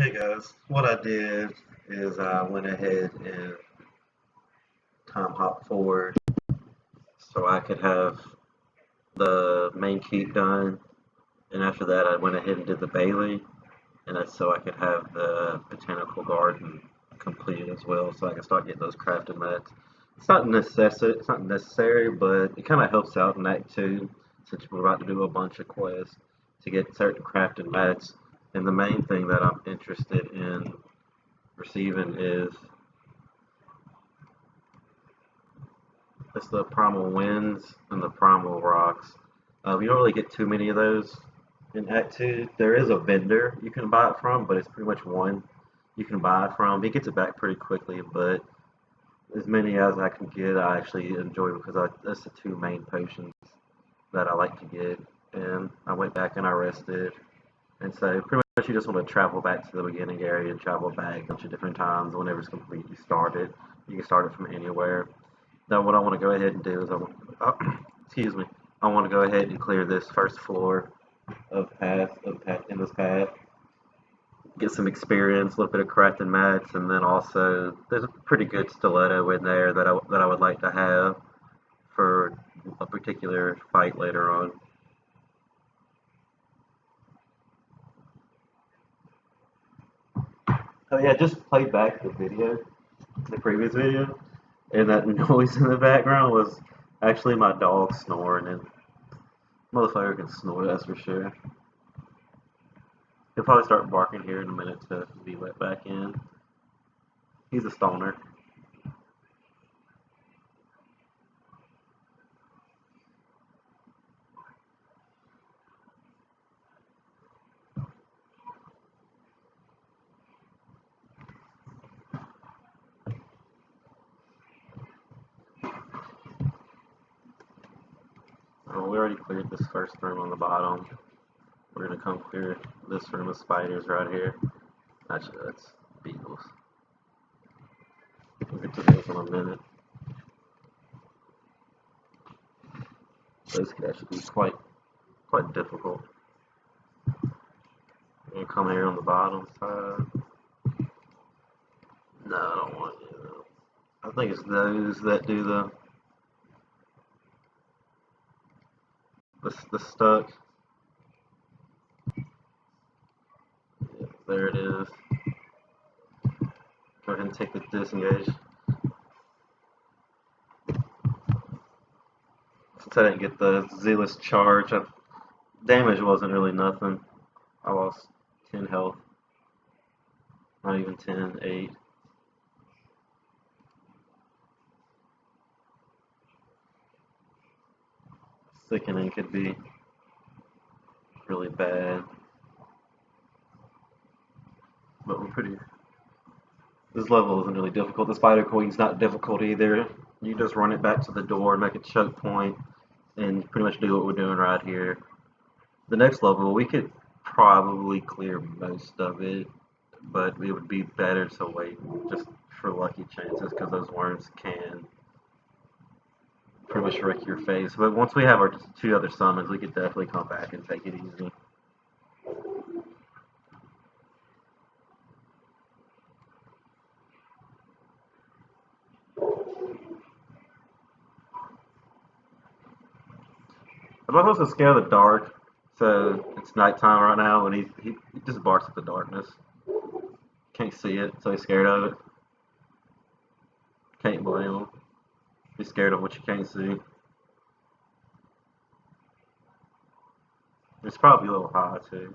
Hey guys, what I did is I went ahead and time hop forward so I could have the main keep done, and after that I went ahead and did the Bailey, and that's so I could have the botanical garden completed as well, so I can start getting those crafted mats. It's not necessary, but it kind of helps out in Act 2 since we're about to do a bunch of quests to get certain crafted mats. And the main thing that I'm interested in receiving is it's the primal winds and the primal rocks. You don't really get too many of those in Act 2. There is a vendor you can buy it from, but it's pretty much one you can buy it from. He gets it back pretty quickly, but as many as I can get, I actually enjoy because that's the two main potions that I like to get. And I went back and I rested. And so pretty much you just want to travel back to the beginning area and travel back a bunch of different times. Whenever it's complete, you start it. You can start it from anywhere. Now what I want to go ahead and do is excuse me, I want to go ahead and clear this first floor in this path, get some experience, a little bit of crafting mats, and then also there's a pretty good stiletto in there that I would like to have for a particular fight later on. Oh yeah, just play back the previous video, and that noise in the background was actually my dog snoring, and motherfucker can snore, that's for sure. He'll probably start barking here in a minute to be let back in. He's a stoner. Oh, we already cleared this first room on the bottom. We're gonna come clear this room of spiders right here. Actually, that's beetles. We'll get to those in a minute. Those could actually be quite difficult. We're gonna come here on the bottom side. No, I don't want to do that. I think it's those that do the stuck. Yeah, there it is. Go ahead and take the disengage. Since I didn't get the zealous charge, damage wasn't really nothing. I lost 10 health. Not even 10, 8. Sickening could be really bad. But we're pretty. This level isn't really difficult. The Spider Queen's not difficult either. You just run it back to the door and make a choke point, and pretty much do what we're doing right here. The next level, we could probably clear most of it, but it would be better to wait just for lucky chances because those worms can pretty much wreck your face. But once we have our two other summons, we could definitely come back and take it easy. I'm not supposed to scare the dark, so it's nighttime right now, and he just barks at the darkness. Can't see it, so he's scared of it. Can't blame him. He's scared of what you can't see. It's probably a little high too.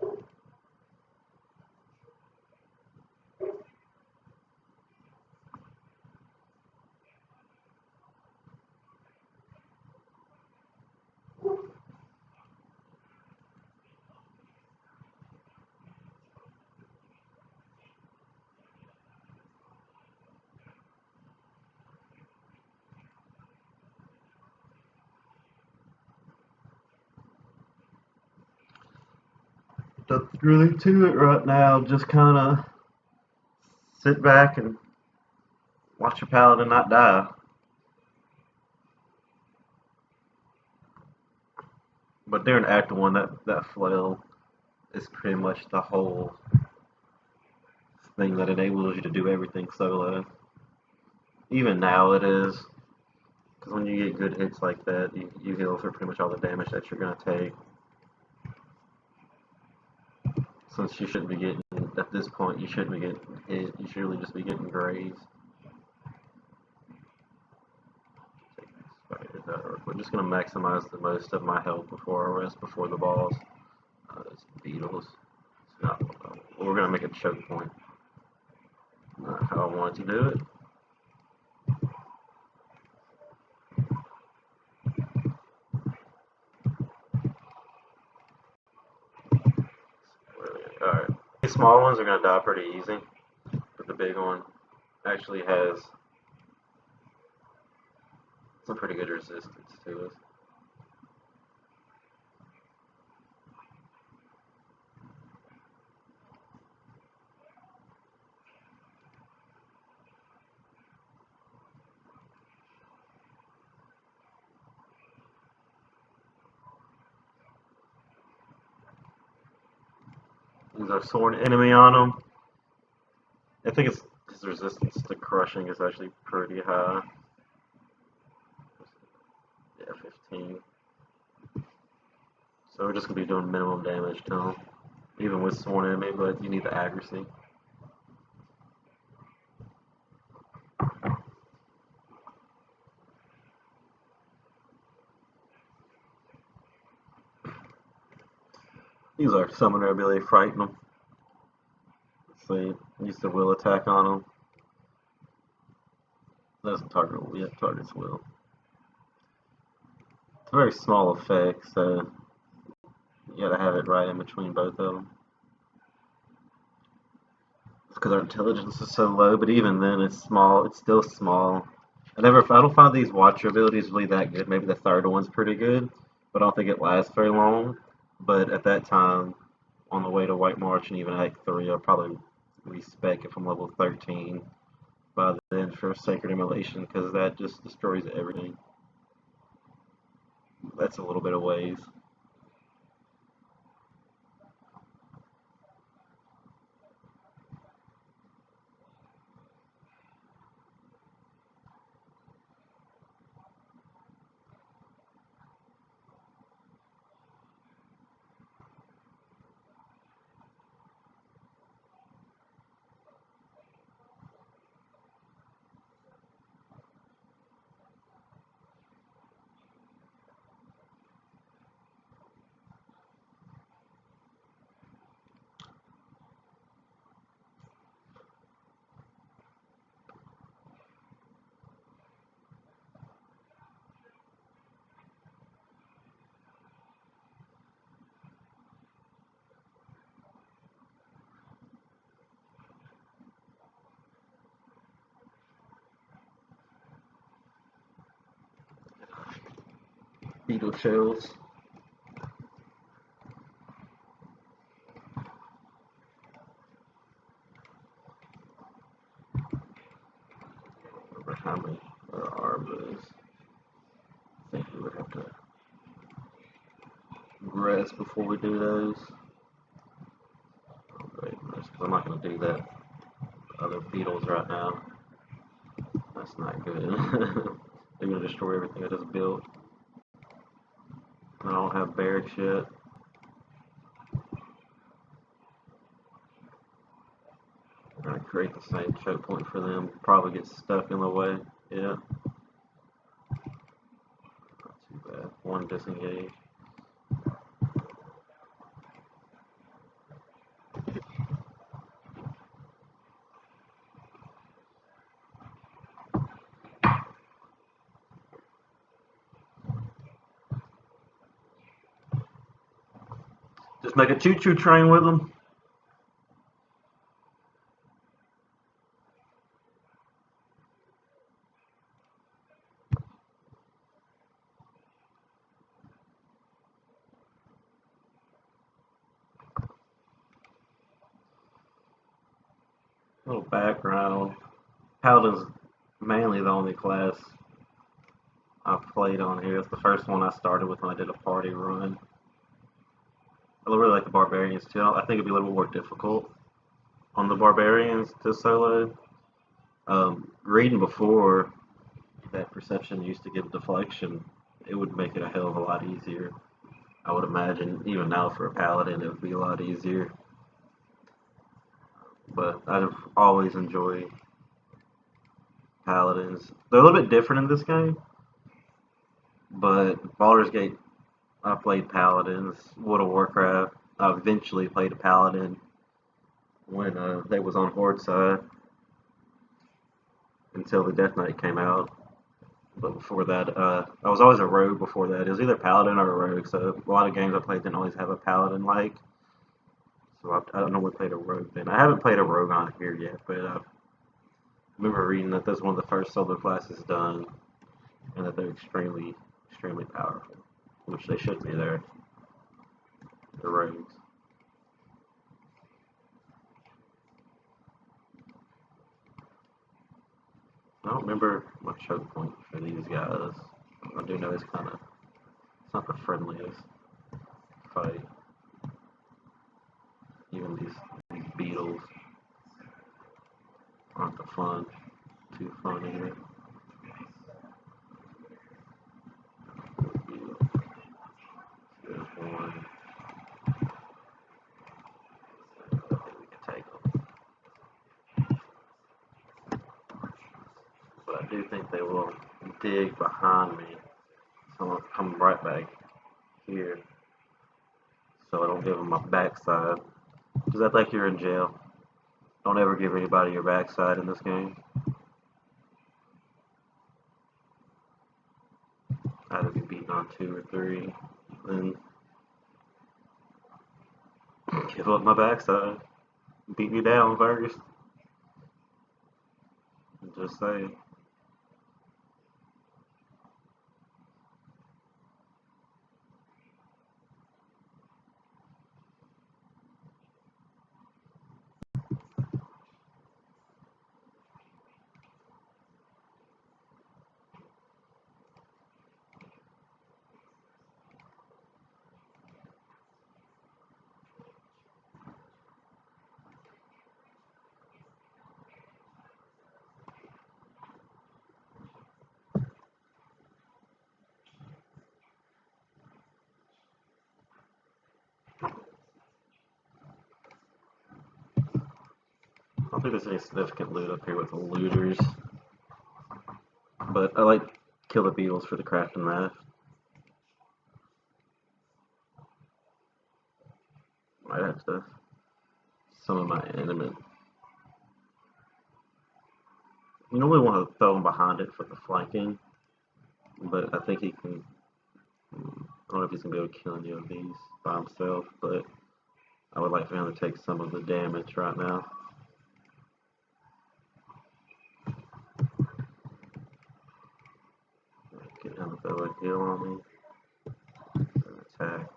Nothing really to it right now. Just kind of sit back and watch your paladin not die. But during Act 1, that flail is pretty much the whole thing that enables you to do everything solo. Even now it is, because when you get good hits like that, you heal for pretty much all the damage that you're going to take. Since you shouldn't be getting, at this point, you shouldn't be getting hit, you should really just be getting grazed. We're just going to maximize the most of my health before I rest, before the boss. It's beetles. It's not, we're going to make a choke point. Not how I wanted to do it. Alright. These small ones are going to die pretty easy, but the big one actually has some pretty good resistance to us. There's our sword enemy on him. I think his resistance to crushing is actually pretty high. Yeah, 15. So we're just going to be doing minimum damage to him, even with sworn enemy, but you need the accuracy. Use our summoner ability, frighten them. See, use the will attack on them. Doesn't target will yet, targets will. It's a very small effect, so you gotta have it right in between both of them. It's because our intelligence is so low, but even then it's small, it's still small. I don't find these watcher abilities really that good. Maybe the third one's pretty good, but I don't think it lasts very long. But at that time, on the way to White March and even Act 3, I'll probably respec it from level 13 by then for Sacred Immolation, because that just destroys everything. That's a little bit of ways. Beetle shells. Remember how many there are moves. I think we would have to rest before we do those. Oh, great, because I'm not going to do that. Other beetles right now. That's not good. They're going to destroy everything I just built. I don't have barracks yet. I'm going to create the same choke point for them. Probably get stuck in the way. Yeah. Not too bad. One disengage. Just make a choo-choo train with them. Little background. Paladin's mainly the only class I've played on here. It's the first one I started with when I did a party run. I really like the barbarians too. I think it'd be a little more difficult on the barbarians to solo. Reading before that perception used to give deflection, it would make it a hell of a lot easier. I would imagine even now for a paladin it would be a lot easier. But I've always enjoyed paladins. They're a little bit different in this game, but Baldur's Gate I played paladins. World of Warcraft I eventually played a paladin when they was on Horde side until the Death Knight came out. But before that, I was always a rogue before that. It was either paladin or a rogue. So a lot of games I played didn't always have a paladin like. So I don't know what played a rogue then. I haven't played a rogue on here yet, but I remember reading that that's one of the first solo classes done, and that they're extremely, extremely powerful, which they should be. There, the rogues. I don't remember my choke point for these guys. I do know it's kind of it's not the friendliest fight. Even these beetles aren't the fun, too fun either. There's one. I think we can take them, but I do think they will dig behind me. So I'm gonna come right back here, so I don't give them my backside. Because I think you're in jail. Don't ever give anybody your backside in this game. I had to be beaten on 2 or 3, then give up my backside. Beat me down first. Just say. I don't think there's any significant loot up here with the looters, but I like killer beetles for the crafting knife. Might have to some of my enemy. You normally want to throw him behind it for the flanking, but I think he can. I don't know if he's gonna be able to kill any of these by himself, but I would like for him to take some of the damage right now. Get him to throw a heal on me. Attack.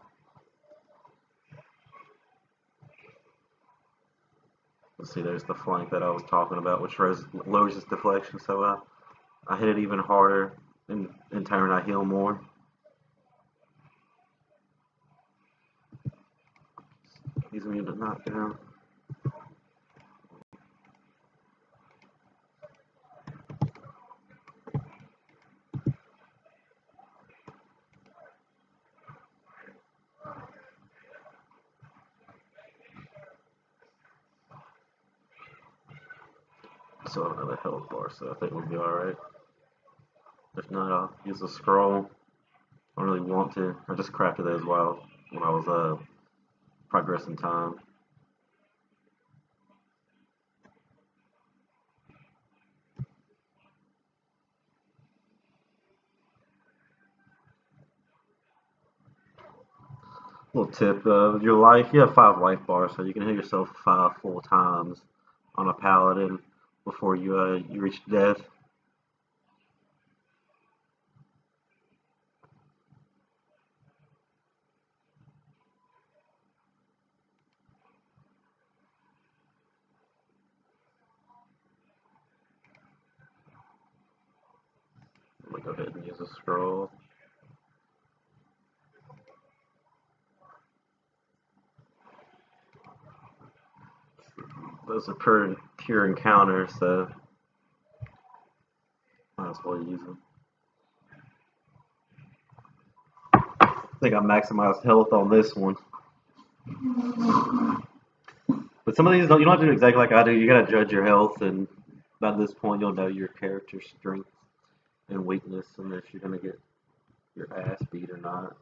Let's see, there's the flank that I was talking about, which lowers his deflection, so I hit it even harder, and in turn I heal more. He's immune to knockdown. So another health bar, so I think we'll be alright. If not, I'll use a scroll. I don't really want to. I just crafted those while when I was progressing time. Little tip: your life. You have 5 life bars, so you can heal yourself 5 full times on a paladin before you reach death. I'm gonna go ahead and use a scroll. Those are per pure encounter, so might as well use them. I think I maximized health on this one. But some of these, you don't have to do exactly like I do. You gotta judge your health, and by this point, you'll know your character's strength and weakness, and if you're gonna get your ass beat or not,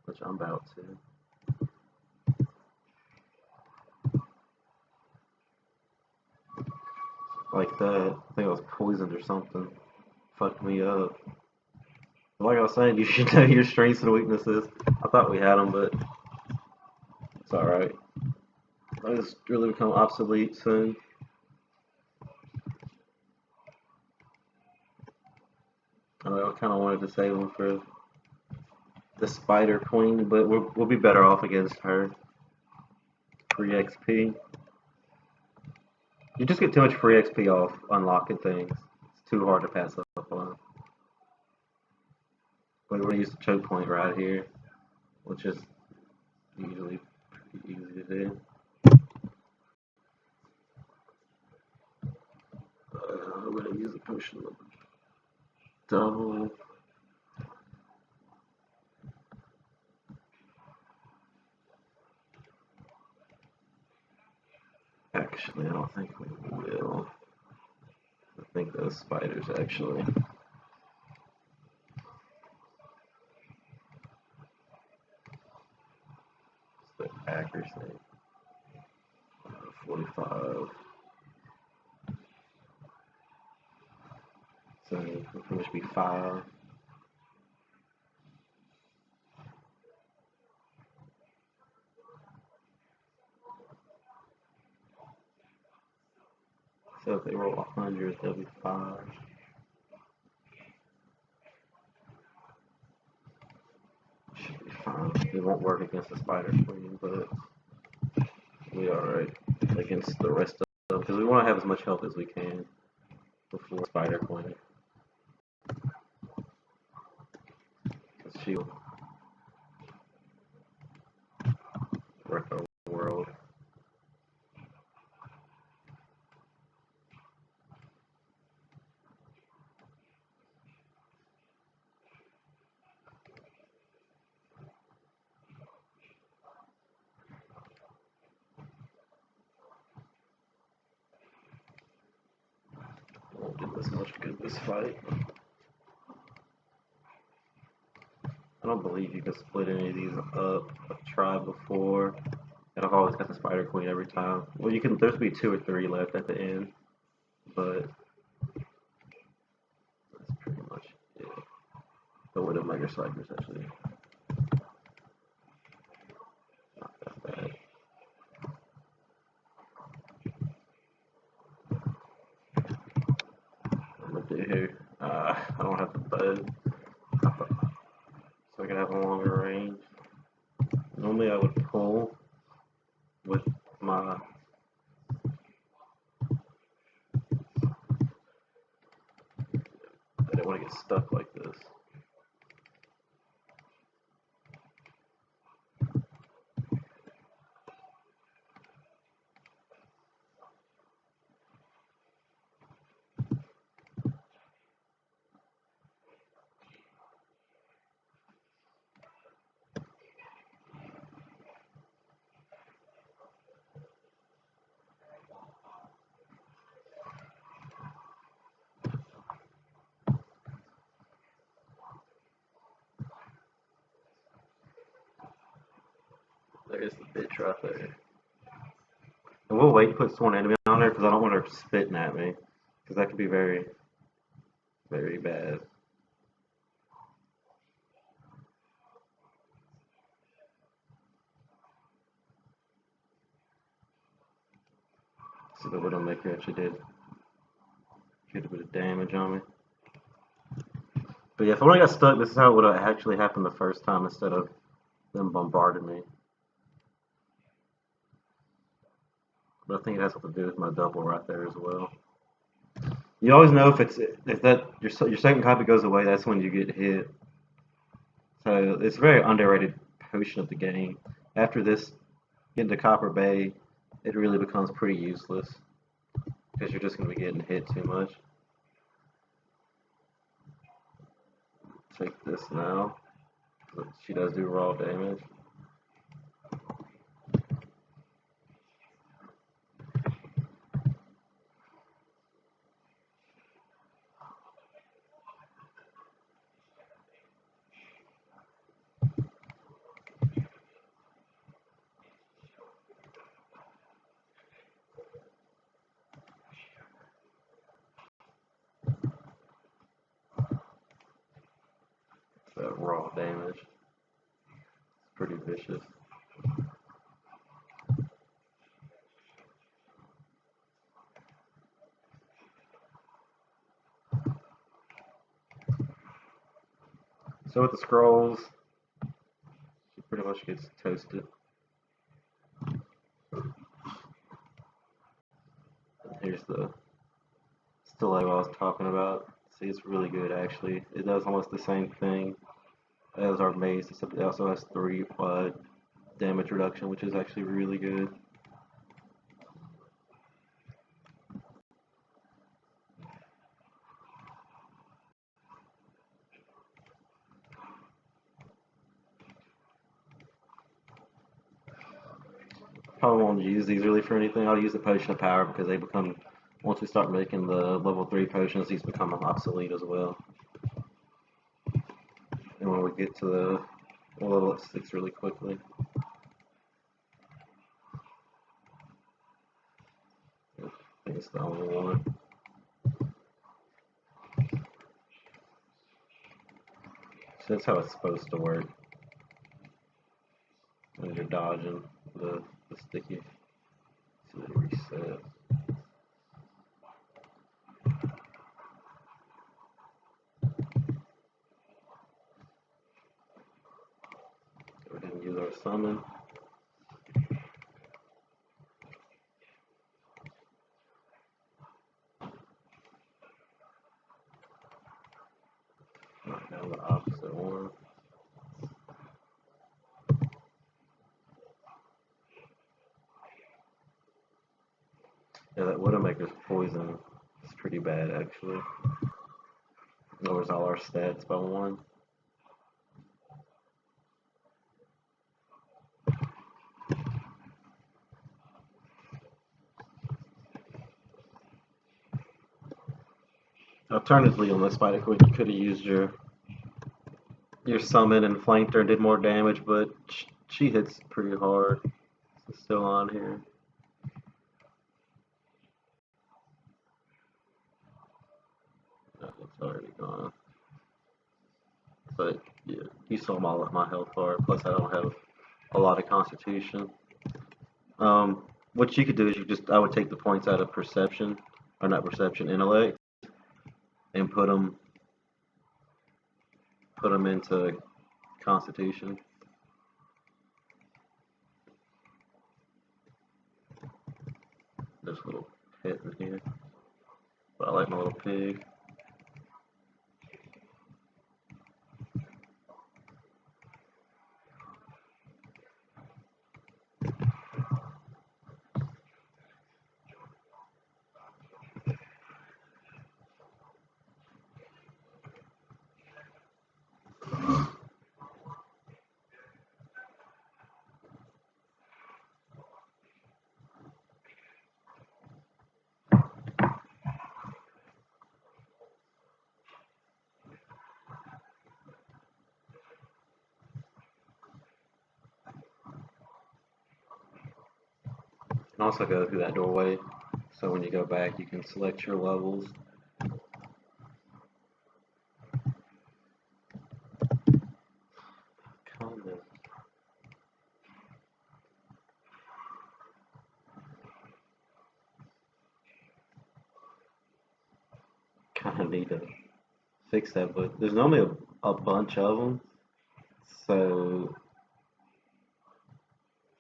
which I'm about to. Like that. I think I was poisoned or something. Fucked me up. Like I was saying, you should know your strengths and weaknesses. I thought we had them, but it's alright. Those really become obsolete soon. I kind of wanted to save them for the Spider Queen, but we'll be better off against her. Free XP. You just get too much free XP off unlocking things. It's too hard to pass up on. But we're gonna use the choke point right here, which is usually pretty easy to do. I'm gonna use a potion of double. Actually, I don't think we will. I think those spiders actually. It's the accuracy. 45. So it'll pretty much be 5. So if they roll 100, they'll be 5. Should be fine. It won't work against the Spider Queen, but we are alright against the rest of them because we want to have as much health as we can before Spider Queen. Because she'll wreck our world. Won't do this much good this fight. I don't believe you can split any of these up. I've tried before, and I've always got the Spider Queen every time. Well, you can. There's be 2 or 3 left at the end, but that's pretty much it. The Widow Mega Cypher's actually not that bad. What I'm gonna do here? I don't have the bud, so I can have a longer range. Normally I would pull with my I didn't want to get stuck like this. There's the bitch right there. And we'll wait to put Sworn Enemy on there because I don't want her spitting at me. Because that could be very, very bad. So the Widowmaker actually did get a bit of damage on me. But yeah, if I only got stuck, this is how it would have actually happened the first time instead of them bombarding me. But I think it has something to do with my double right there as well. You always know if that your second copy goes away, that's when you get hit. So it's a very underrated potion of the game. After this, get into Copper Bay, it really becomes pretty useless because you're just going to be getting hit too much. Take this now. She does do raw damage. That raw damage. It's pretty vicious. So with the scrolls, she pretty much gets toasted. And here's the stiletto I was talking about. See, it's really good actually. It does almost the same thing as our mace, except it also has 3 damage reduction, which is actually really good. Probably won't use these really for anything. I'll use the potion of power because they become, once we start making the level 3 potions, these become obsolete as well. And when we get to the, we'll level up 6 really quickly. I think it's the only one. So that's how it's supposed to work. When you're dodging the sticky. So they reset. Go ahead and use our summon. Knock down the opposite one. Yeah, that Widowmaker's poison is pretty bad actually. Lowers all our stats by 1. Alternatively, on this fight, you could have used your summon and flanked her and did more damage, but she hits pretty hard. It's still on here. No, it's already gone. But yeah, you saw my health bar. Plus, I don't have a lot of constitution. What you could do is I would take the points out of perception, or not perception, intellect, and put them into constitution. There's a little pit in here, but I like my little pig. You can also go through that doorway, so when you go back, you can select your levels. Kind of need to fix that, but there's normally a bunch of them, so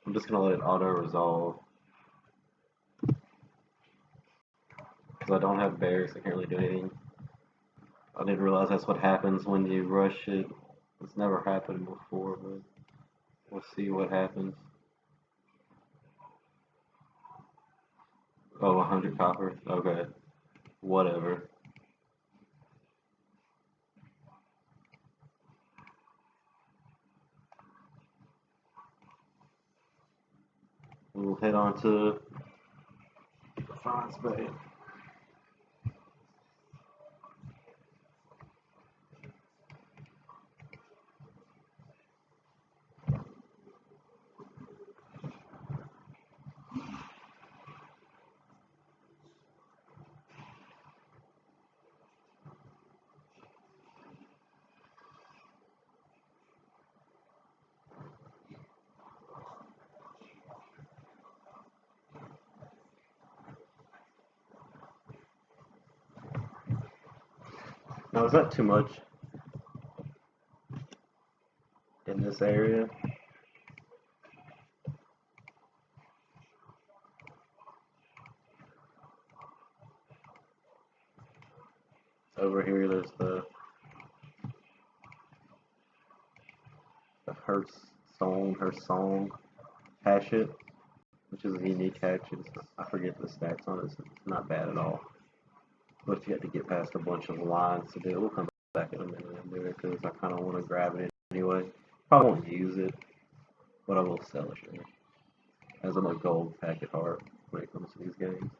I'm just gonna let it auto resolve because I don't have bears. I can't really do anything. I didn't realize that's what happens when you rush it. It's never happened before, but we'll see what happens. Oh, 100 copper. Okay, whatever. We'll head on to Defiance Bay. Now, is that too much in this area? Over here, there's the her song hatchet, which is a unique hatchet. I forget the stats on it. It's not bad at all. But you have to get past a bunch of lines to do it. We'll come back in a minute and do it because I kind of want to grab it anyway. Probably won't use it, but I will sell it sure. As I'm a gold packet heart when it comes to these games.